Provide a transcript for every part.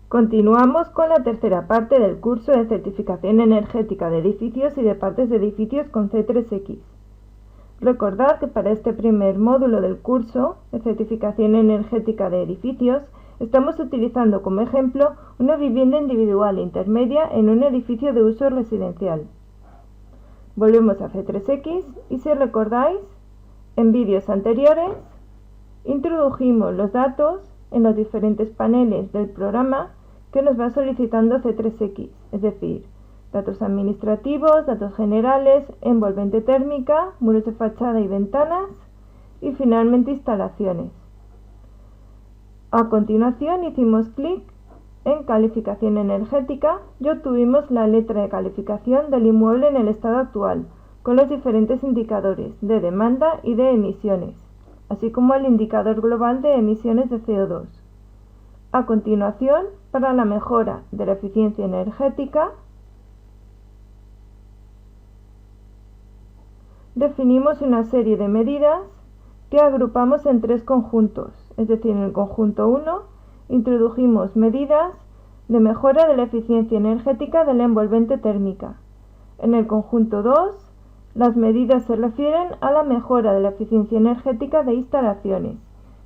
Continuamos con la tercera parte del curso de certificación energética de edificios y de partes de edificios con C3X. Recordad que para este primer módulo del curso de certificación energética de edificios estamos utilizando como ejemplo una vivienda individual intermedia en un edificio de uso residencial. Volvemos a C3X y si recordáis, en vídeos anteriores introdujimos los datos en los diferentes paneles del programa que nos va solicitando C3X, es decir, datos administrativos, datos generales, envolvente térmica, muros de fachada y ventanas y finalmente instalaciones. A continuación hicimos clic en calificación energética y obtuvimos la letra de calificación del inmueble en el estado actual, con los diferentes indicadores de demanda y de emisiones, así como el indicador global de emisiones de CO2. A continuación, para la mejora de la eficiencia energética, definimos una serie de medidas que agrupamos en tres conjuntos, es decir, en el conjunto 1 introdujimos medidas de mejora de la eficiencia energética de la envolvente térmica. En el conjunto 2, las medidas se refieren a la mejora de la eficiencia energética de instalaciones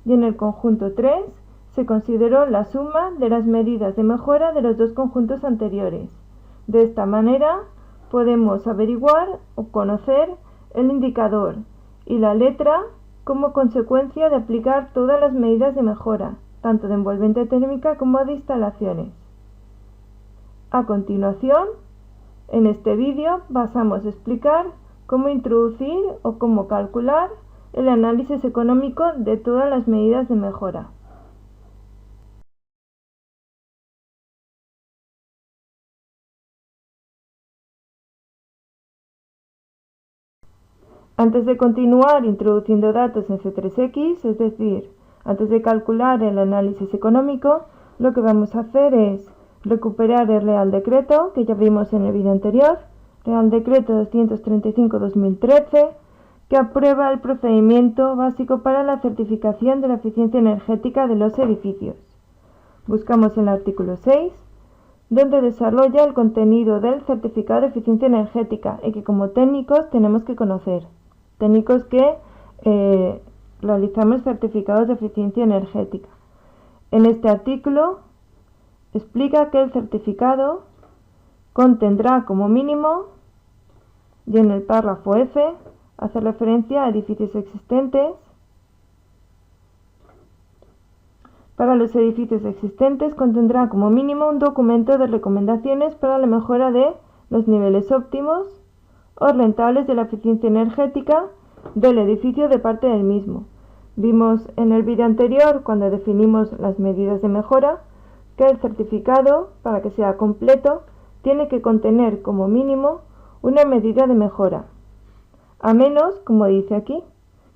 y en el conjunto 3 se consideró la suma de las medidas de mejora de los dos conjuntos anteriores. De esta manera podemos averiguar o conocer el indicador y la letra como consecuencia de aplicar todas las medidas de mejora, tanto de envolvente térmica como de instalaciones. A continuación, en este vídeo pasamos a explicar cómo introducir o cómo calcular el análisis económico de todas las medidas de mejora. Antes de continuar introduciendo datos en C3X, es decir, antes de calcular el análisis económico, lo que vamos a hacer es recuperar el Real Decreto, que ya vimos en el vídeo anterior, Real Decreto 235/2013, que aprueba el procedimiento básico para la certificación de la eficiencia energética de los edificios. Buscamos el artículo 6, donde desarrolla el contenido del certificado de eficiencia energética y que como técnicos tenemos que conocer. Técnicos que realizamos certificados de eficiencia energética. En este artículo explica que el certificado contendrá como mínimo, y en el párrafo F hace referencia a edificios existentes. Para los edificios existentes contendrá como mínimo un documento de recomendaciones para la mejora de los niveles óptimos o rentables de la eficiencia energética del edificio de parte del mismo. Vimos en el vídeo anterior, cuando definimos las medidas de mejora, que el certificado, para que sea completo, tiene que contener como mínimo una medida de mejora, a menos, como dice aquí,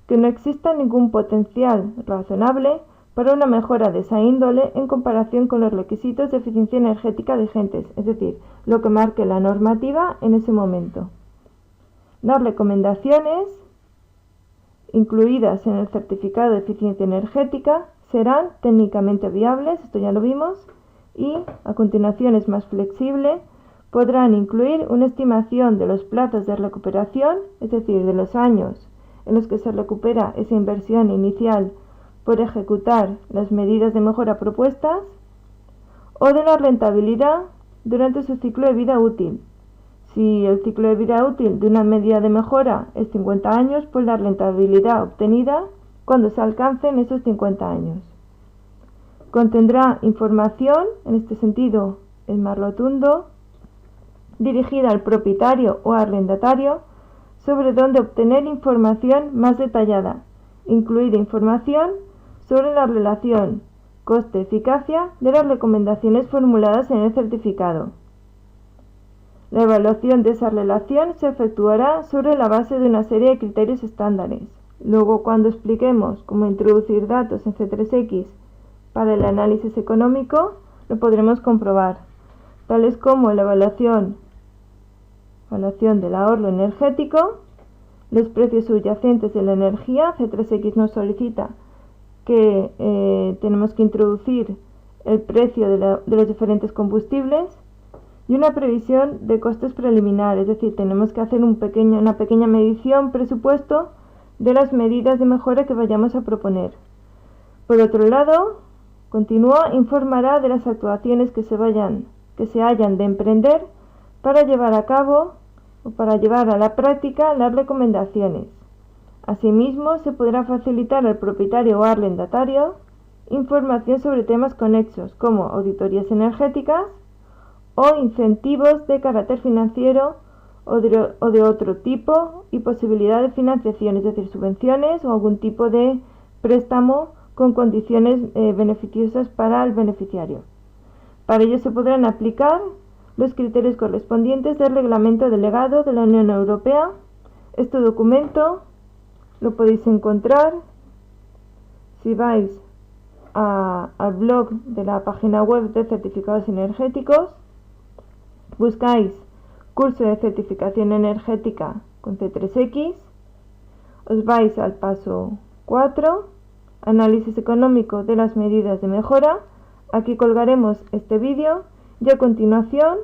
que no exista ningún potencial razonable para una mejora de esa índole en comparación con los requisitos de eficiencia energética vigentes, es decir, lo que marque la normativa en ese momento. Las recomendaciones incluidas en el certificado de eficiencia energética serán técnicamente viables, esto ya lo vimos, y a continuación es más flexible, podrán incluir una estimación de los plazos de recuperación, es decir, de los años en los que se recupera esa inversión inicial por ejecutar las medidas de mejora propuestas, o de la rentabilidad durante su ciclo de vida útil. Si el ciclo de vida útil de una medida de mejora es 50 años, pues la rentabilidad obtenida cuando se alcancen esos 50 años. Contendrá información, en este sentido es más rotundo, dirigida al propietario o arrendatario sobre dónde obtener información más detallada, incluida información sobre la relación coste-eficacia de las recomendaciones formuladas en el certificado. La evaluación de esa relación se efectuará sobre la base de una serie de criterios estándares. Luego, cuando expliquemos cómo introducir datos en C3X para el análisis económico, lo podremos comprobar, tales como la evaluación del ahorro energético, los precios subyacentes de la energía. C3X nos solicita que tenemos que introducir el precio de los diferentes combustibles y una previsión de costes preliminar, es decir, tenemos que hacer una pequeña medición, presupuesto de las medidas de mejora que vayamos a proponer. Por otro lado, continúa, informará de las actuaciones que se hayan de emprender para llevar a cabo o para llevar a la práctica las recomendaciones. Asimismo, se podrá facilitar al propietario o arrendatario información sobre temas conexos como auditorías energéticas o incentivos de carácter financiero o de otro tipo y posibilidad de financiación, es decir, subvenciones o algún tipo de préstamo con condiciones beneficiosas para el beneficiario. Para ello se podrán aplicar los criterios correspondientes del Reglamento Delegado de la Unión Europea. Este documento lo podéis encontrar si vais al blog de la página web de certificados energéticos, buscáis curso de certificación energética con C3X, os vais al paso 4, análisis económico de las medidas de mejora. Aquí colgaremos este vídeo y a continuación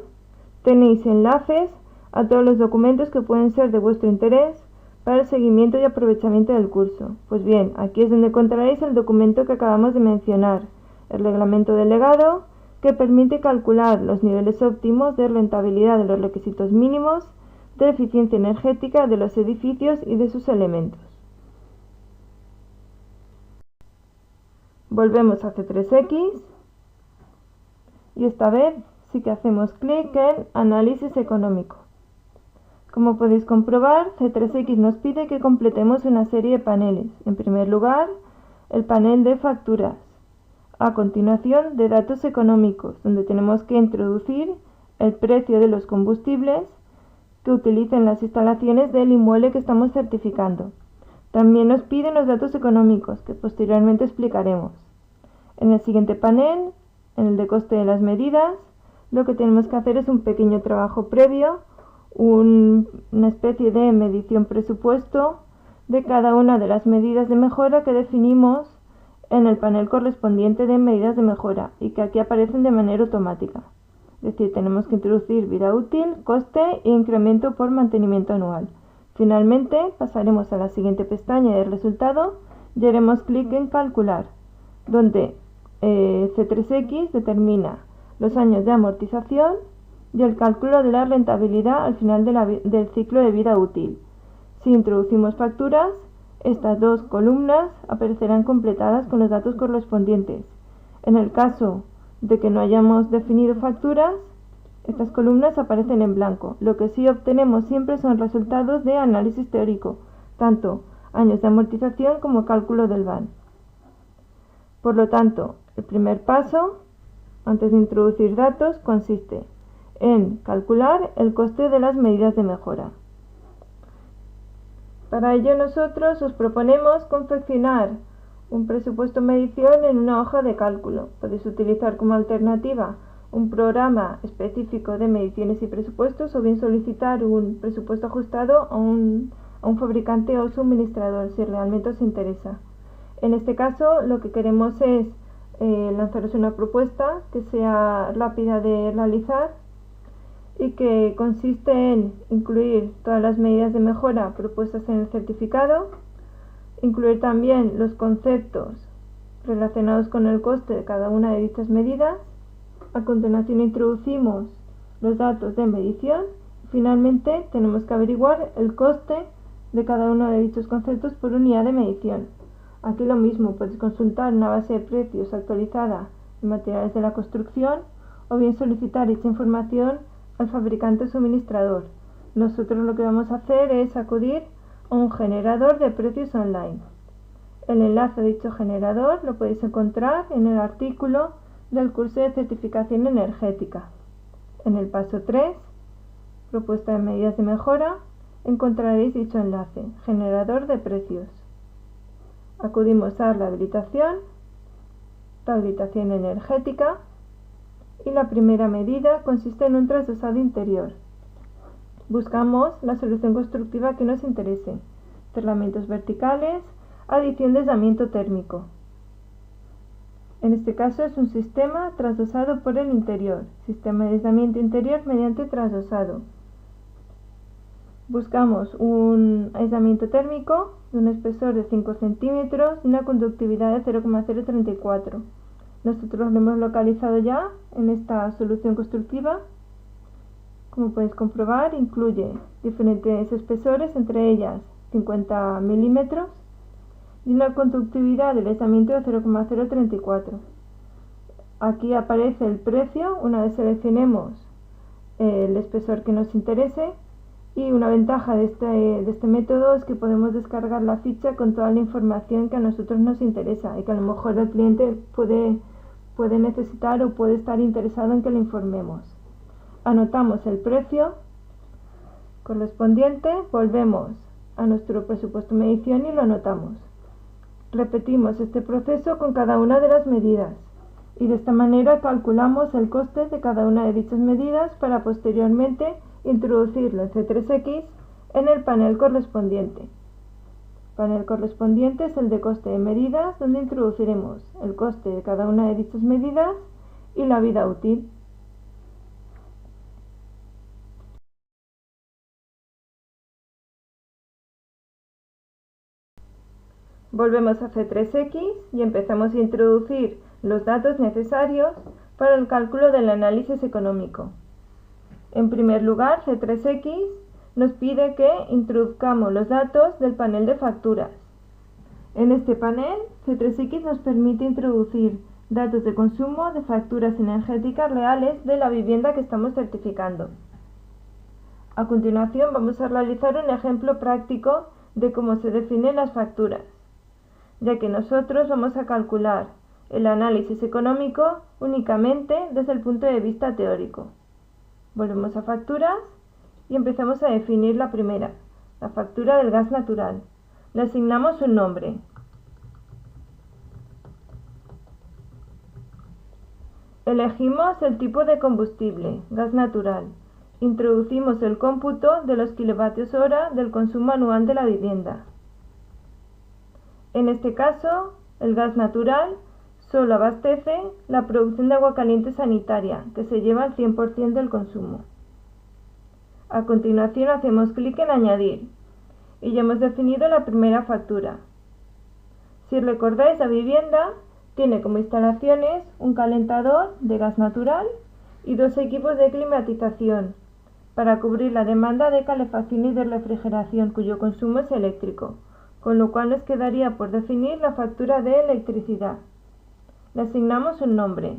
tenéis enlaces a todos los documentos que pueden ser de vuestro interés para el seguimiento y aprovechamiento del curso. Pues bien, aquí es donde encontraréis el documento que acabamos de mencionar, el reglamento delegado, que permite calcular los niveles óptimos de rentabilidad de los requisitos mínimos de eficiencia energética de los edificios y de sus elementos. Volvemos a C3X y esta vez sí que hacemos clic en Análisis económico. Como podéis comprobar, C3X nos pide que completemos una serie de paneles. En primer lugar, el panel de facturas. A continuación, de datos económicos, donde tenemos que introducir el precio de los combustibles que utilicen las instalaciones del inmueble que estamos certificando. También nos piden los datos económicos, que posteriormente explicaremos. En el siguiente panel, en el de coste de las medidas, lo que tenemos que hacer es un pequeño trabajo previo, una especie de medición presupuesto de cada una de las medidas de mejora que definimos en el panel correspondiente de medidas de mejora y que aquí aparecen de manera automática. Es decir, tenemos que introducir vida útil, coste e incremento por mantenimiento anual. Finalmente, pasaremos a la siguiente pestaña de resultado y haremos clic en calcular, donde C3X determina los años de amortización y el cálculo de la rentabilidad al final del ciclo de vida útil. Si introducimos facturas, estas dos columnas aparecerán completadas con los datos correspondientes. En el caso de que no hayamos definido facturas, estas columnas aparecen en blanco. Lo que sí obtenemos siempre son resultados de análisis teórico, tanto años de amortización como cálculo del VAN. Por lo tanto, el primer paso, antes de introducir datos, consiste en calcular el coste de las medidas de mejora. Para ello nosotros os proponemos confeccionar un presupuesto medición en una hoja de cálculo. Podéis utilizar como alternativa un programa específico de mediciones y presupuestos o bien solicitar un presupuesto ajustado a un fabricante o suministrador si realmente os interesa. En este caso lo que queremos es lanzaros una propuesta que sea rápida de realizar y que consiste en incluir todas las medidas de mejora propuestas en el certificado, incluir también los conceptos relacionados con el coste de cada una de dichas medidas. A continuación introducimos los datos de medición y finalmente tenemos que averiguar el coste de cada uno de dichos conceptos por unidad de medición. Aquí lo mismo, podéis consultar una base de precios actualizada en materiales de la construcción o bien solicitar dicha información al fabricante suministrador. Nosotros lo que vamos a hacer es acudir a un generador de precios online. El enlace de dicho generador lo podéis encontrar en el artículo del curso de certificación energética. En el paso 3, propuesta de medidas de mejora, encontraréis dicho enlace, generador de precios. Acudimos a rehabilitación energética y la primera medida consiste en un trasdosado interior. Buscamos la solución constructiva que nos interese, cerramientos verticales, adición de aislamiento térmico. En este caso es un sistema trasdosado por el interior, sistema de aislamiento interior mediante trasdosado. Buscamos un aislamiento térmico de un espesor de 5 centímetros y una conductividad de 0,034. Nosotros lo hemos localizado ya en esta solución constructiva. Como podéis comprobar, incluye diferentes espesores, entre ellas 50 milímetros, y una conductividad del aislamiento de 0,034. Aquí aparece el precio una vez seleccionemos el espesor que nos interese, y una ventaja de este método es que podemos descargar la ficha con toda la información que a nosotros nos interesa y que a lo mejor el cliente puede necesitar o puede estar interesado en que le informemos. Anotamos el precio correspondiente, volvemos a nuestro presupuesto de medición y lo anotamos. Repetimos este proceso con cada una de las medidas y de esta manera calculamos el coste de cada una de dichas medidas para posteriormente introducirlo en C3X en el panel correspondiente. El panel correspondiente es el de coste de medidas, donde introduciremos el coste de cada una de dichas medidas y la vida útil. Volvemos a C3X y empezamos a introducir los datos necesarios para el cálculo del análisis económico. En primer lugar, C3X nos pide que introduzcamos los datos del panel de facturas. En este panel, C3X nos permite introducir datos de consumo de facturas energéticas reales de la vivienda que estamos certificando. A continuación, vamos a realizar un ejemplo práctico de cómo se definen las facturas, ya que nosotros vamos a calcular el análisis económico únicamente desde el punto de vista teórico. Volvemos a facturas y empezamos a definir la primera, la factura del gas natural. Le asignamos un nombre. Elegimos el tipo de combustible, gas natural. Introducimos el cómputo de los kilovatios hora del consumo anual de la vivienda. En este caso, el gas natural solo abastece la producción de agua caliente sanitaria, que se lleva el 100% del consumo. A continuación hacemos clic en Añadir y ya hemos definido la primera factura. Si recordáis, la vivienda tiene como instalaciones un calentador de gas natural y 2 equipos de climatización para cubrir la demanda de calefacción y de refrigeración, cuyo consumo es eléctrico, con lo cual nos quedaría por definir la factura de electricidad. Le asignamos un nombre.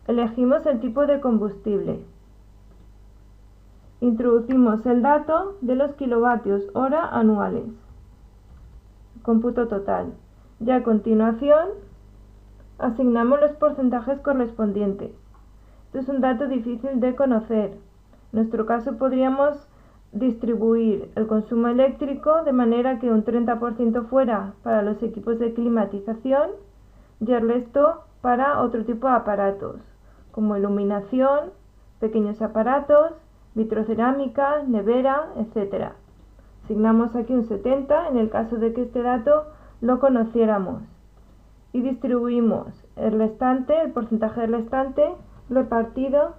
Elegimos el tipo de combustible. Introducimos el dato de los kilovatios hora anuales. Cómputo total. Y a continuación, asignamos los porcentajes correspondientes. Este es un dato difícil de conocer. En nuestro caso podríamos distribuir el consumo eléctrico de manera que un 30% fuera para los equipos de climatización y el resto para otro tipo de aparatos, como iluminación, pequeños aparatos, vitrocerámica, nevera, etc. Asignamos aquí un 70 en el caso de que este dato lo conociéramos y distribuimos el restante, el porcentaje restante repartido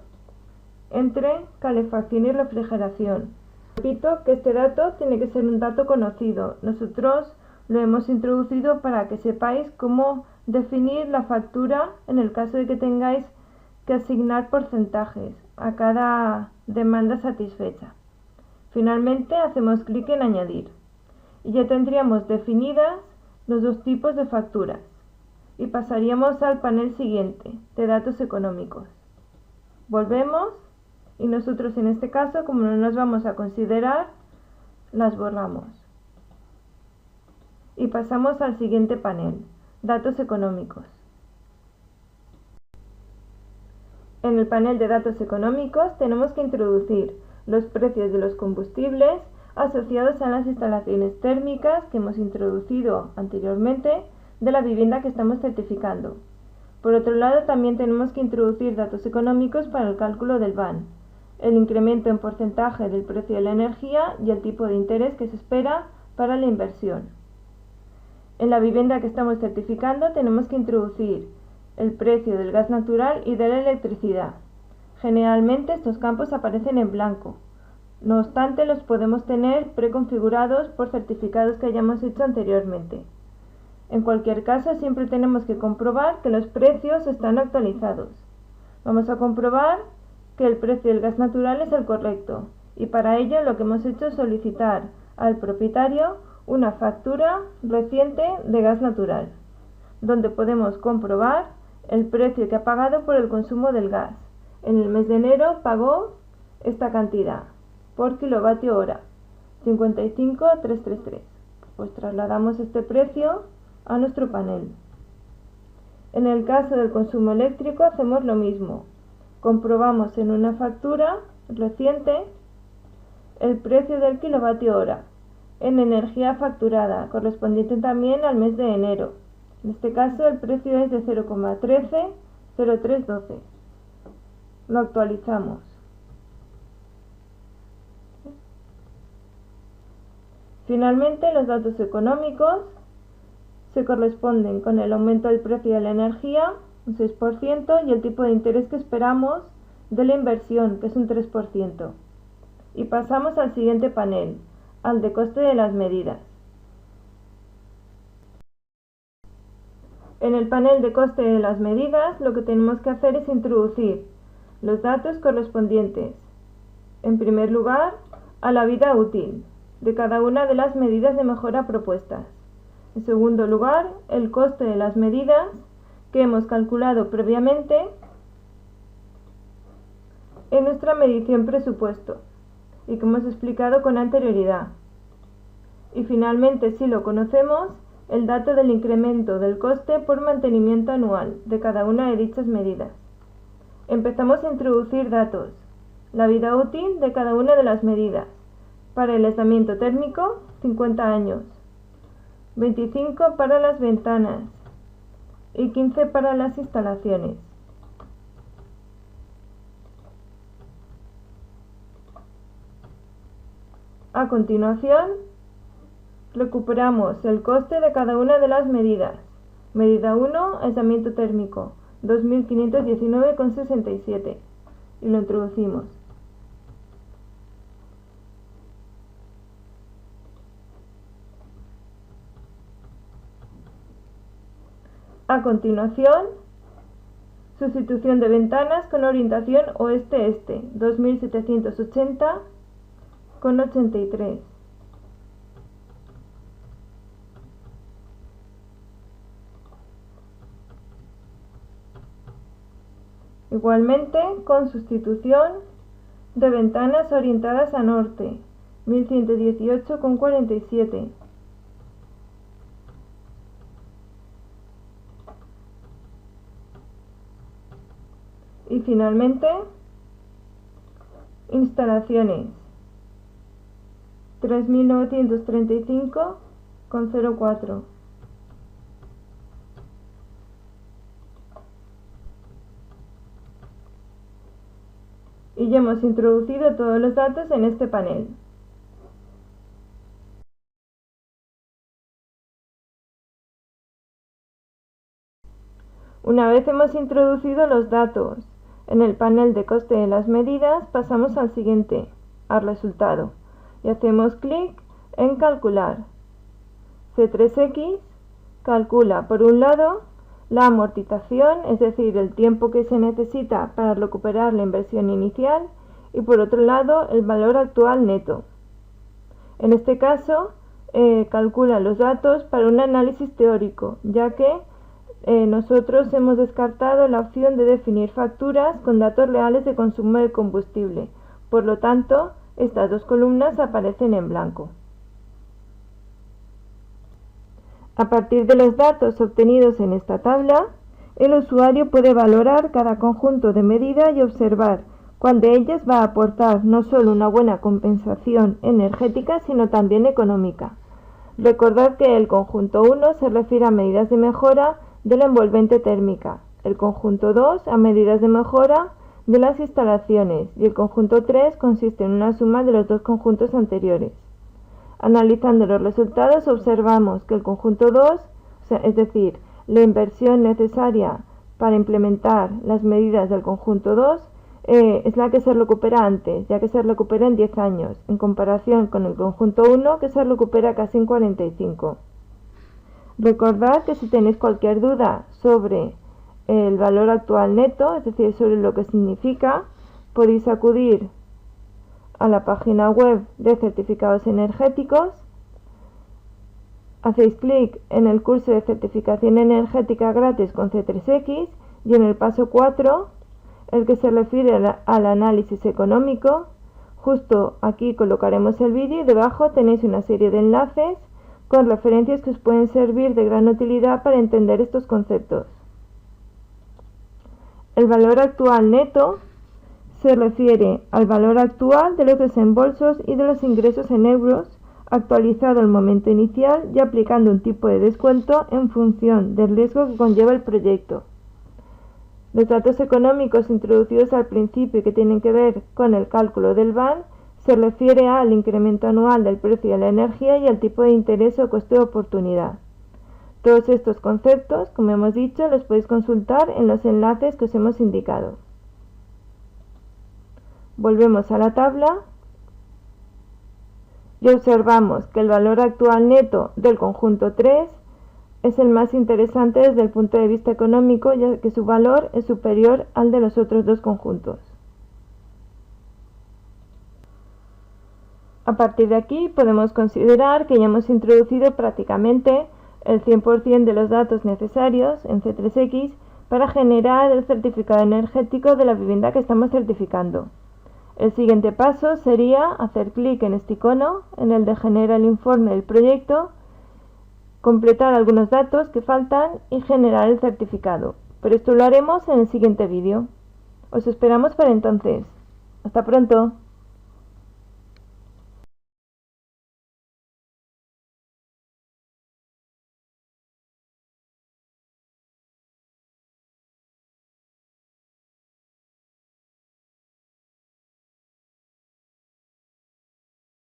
entre calefacción y refrigeración. Repito que este dato tiene que ser un dato conocido. Nosotros lo hemos introducido para que sepáis cómo definir la factura en el caso de que tengáis que asignar porcentajes a cada demanda satisfecha. Finalmente hacemos clic en Añadir y ya tendríamos definidas los 2 tipos de facturas y pasaríamos al panel siguiente de datos económicos. Volvemos y nosotros en este caso, como no nos vamos a considerar, las borramos. Y pasamos al siguiente panel, datos económicos. En el panel de datos económicos tenemos que introducir los precios de los combustibles asociados a las instalaciones térmicas que hemos introducido anteriormente de la vivienda que estamos certificando. Por otro lado, también tenemos que introducir datos económicos para el cálculo del BAN, el incremento en porcentaje del precio de la energía y el tipo de interés que se espera para la inversión. En la vivienda que estamos certificando tenemos que introducir el precio del gas natural y de la electricidad. Generalmente estos campos aparecen en blanco. No obstante, los podemos tener preconfigurados por certificados que hayamos hecho anteriormente. En cualquier caso, siempre tenemos que comprobar que los precios están actualizados. Vamos a comprobar que el precio del gas natural es el correcto, y para ello lo que hemos hecho es solicitar al propietario una factura reciente de gas natural, donde podemos comprobar el precio que ha pagado por el consumo del gas. En el mes de enero pagó esta cantidad por kilovatio hora, 55,333. Pues trasladamos este precio a nuestro panel. En el caso del consumo eléctrico hacemos lo mismo. Comprobamos en una factura reciente el precio del kilovatio hora en energía facturada, correspondiente también al mes de enero. En este caso el precio es de 0,130312. Lo actualizamos. Finalmente, los datos económicos se corresponden con el aumento del precio de la energía, un 6%, y el tipo de interés que esperamos de la inversión, que es un 3%. Y pasamos al siguiente panel, al de coste de las medidas. En el panel de coste de las medidas, lo que tenemos que hacer es introducir los datos correspondientes, en primer lugar, a la vida útil de cada una de las medidas de mejora propuestas. En segundo lugar, el coste de las medidas que hemos calculado previamente en nuestra medición presupuesto y que hemos explicado con anterioridad. Y finalmente, si lo conocemos, el dato del incremento del coste por mantenimiento anual de cada una de dichas medidas. Empezamos a introducir datos. La vida útil de cada una de las medidas. Para el aislamiento térmico, 50 años. 25 para las ventanas y 15 para las instalaciones. A continuación, recuperamos el coste de cada una de las medidas. Medida 1, aislamiento térmico, 2.519,67, y lo introducimos. A continuación, sustitución de ventanas con orientación oeste-este, 2.780,83. Igualmente, con sustitución de ventanas orientadas a norte, 1.118,47. Y finalmente, instalaciones, 3.935,04. Y ya hemos introducido todos los datos en este panel. Una vez hemos introducido los datos en el panel de coste de las medidas, pasamos al siguiente, al resultado, y hacemos clic en calcular. C3X calcula, por un lado, la amortización, es decir, el tiempo que se necesita para recuperar la inversión inicial, y por otro lado, el valor actual neto. En este caso, calcula los datos para un análisis teórico, ya que nosotros hemos descartado la opción de definir facturas con datos reales de consumo de combustible. Por lo tanto, estas dos columnas aparecen en blanco. A partir de los datos obtenidos en esta tabla, el usuario puede valorar cada conjunto de medida y observar cuál de ellas va a aportar no solo una buena compensación energética, sino también económica. Recordad que el conjunto 1 se refiere a medidas de mejora de la envolvente térmica, el conjunto 2 a medidas de mejora de las instalaciones y el conjunto 3 consiste en una suma de los dos conjuntos anteriores. Analizando los resultados observamos que el conjunto 2, es decir, la inversión necesaria para implementar las medidas del conjunto 2, es la que se recupera antes, ya que se recupera en 10 años, en comparación con el conjunto 1, que se recupera casi en 45. Recordad que si tenéis cualquier duda sobre el valor actual neto, es decir, sobre lo que significa, podéis acudir a la página web de certificados energéticos, hacéis clic en el curso de certificación energética gratis con C3X y en el paso 4, el que se refiere al análisis económico, justo aquí colocaremos el vídeo y debajo tenéis una serie de enlaces con referencias que os pueden servir de gran utilidad para entender estos conceptos. El valor actual neto se refiere al valor actual de los desembolsos y de los ingresos en euros, actualizado al momento inicial y aplicando un tipo de descuento en función del riesgo que conlleva el proyecto. Los datos económicos introducidos al principio y que tienen que ver con el cálculo del VAN se refiere al incremento anual del precio de la energía y al tipo de interés o coste de oportunidad. Todos estos conceptos, como hemos dicho, los podéis consultar en los enlaces que os hemos indicado. Volvemos a la tabla y observamos que el valor actual neto del conjunto 3 es el más interesante desde el punto de vista económico, ya que su valor es superior al de los otros dos conjuntos. A partir de aquí podemos considerar que ya hemos introducido prácticamente el 100% de los datos necesarios en C3X para generar el certificado energético de la vivienda que estamos certificando. El siguiente paso sería hacer clic en este icono, en el de generar el informe del proyecto, completar algunos datos que faltan y generar el certificado. Pero esto lo haremos en el siguiente vídeo. Os esperamos para entonces. ¡Hasta pronto!